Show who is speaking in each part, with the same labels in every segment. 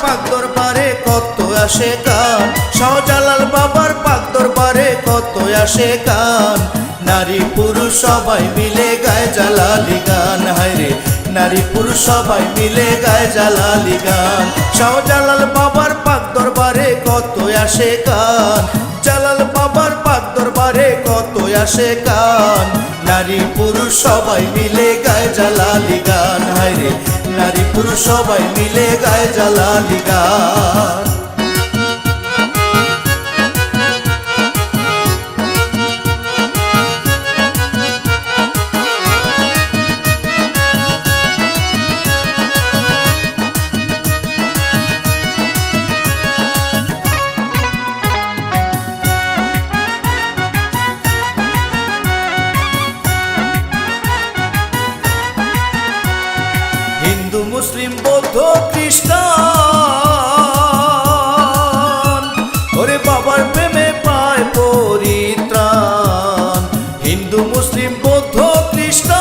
Speaker 1: পাক দরবারে কত আসে গান, শাহজালাল বাবার পাক দরবারে কত আসে গান। নারী পুরুষ সবাই মিলে গায় জালালি গান, হায়রে নারী পুরুষ সবাই মিলে গায় জালালি গান। শাহজালাল বাবার পাক দরবারে কত আসে গান, জালাল বাবার পাক দরবারে কত আসে গান। নারী পুরুষ সবাই মিলে গায় জালালি গান, হায়রে নারী পুরুষ সবাই মিলে গায় জালালি গান। হিন্দু মুসলিম বৌদ্ধ খ্রিস্টান ওরে বাবার প্রেমে পায় পরিত্রাণ। হিন্দু মুসলিম বৌদ্ধ খ্রিস্টান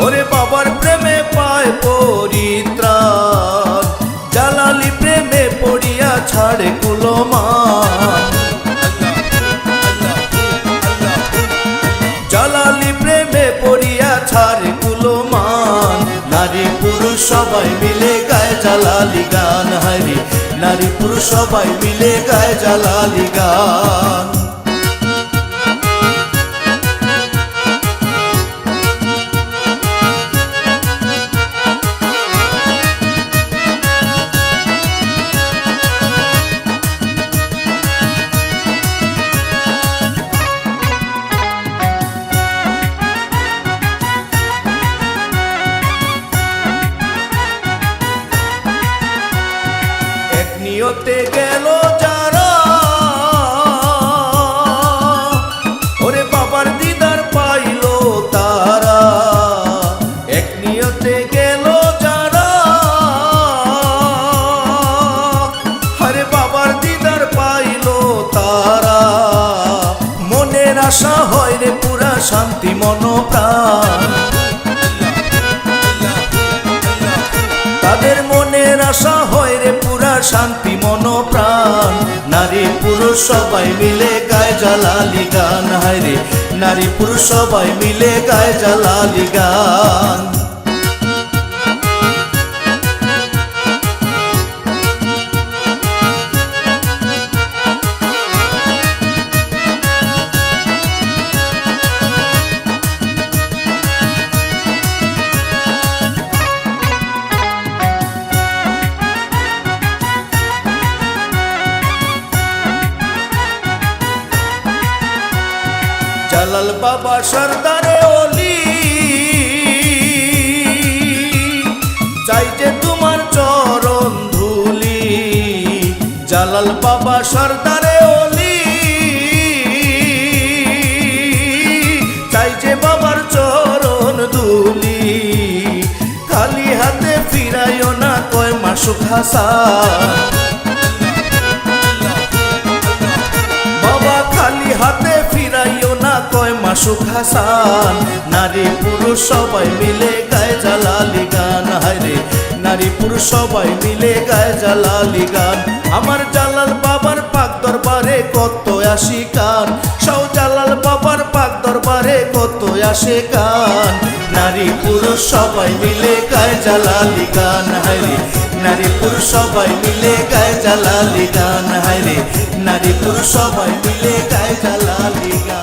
Speaker 1: ওরে বাবার প্রেমে পায় পরিত্রাণ। জালালি প্রেমে পড়িয়া ছাড়ে কুলমান, জালালি প্রেমে পড়িয়া ছাড়ে কুলমান। নারী পুরুষ সবাই মিলে গায় জালালি গান, হায়রে নারী পুরুষ সবাই মিলে গায় জালালি গান। নিয়তে গেল যারা ওরে বাবার দিদার পাইল তারা। এক নিয়তে গেল যারা আরে বাবার দিদার পাইল তারা। মনের আশা হয় রে পুরা শান্তি মন প্রাণ, তাদের মনের আশা হয় রে পুরা শান্তি মন প্রাণ। নারী পুরুষ সবাই মিলে গায় জালালি গান, হায়রে নারী পুরুষ সবাই মিলে গায় জালালি গান। জালাল বাবা সরদারে ওলি চাই যে তোমার চরণ ধুলি। জালাল বাবা সরদারে ওলি চাই যে বাবার চরণ ধুলি। খালি হাতে ফিরাইও না কয় মাসুক হাসান, বাবা খালি হাতে ফিরাইও না কয় মাসুক হাসান। নারী পুরুষ সবাই মিলে গায় জালালি গান, হায়রে নারী পুরুষ সবাই মিলে গায় জালালি গান। আমার জালাল বাবার পাক দরবারে কত আসি গান, শাহজালাল বাবার পাক দরবারে কত আসে গান। নারী পুরুষ সবাই মিলে গায় জালালি গান, হায়রে নারী পুরুষ সবাই মিলে গায় জালালি গান, হায়রে নারী পুরুষ সবাই মিলে গায় জালালি গান।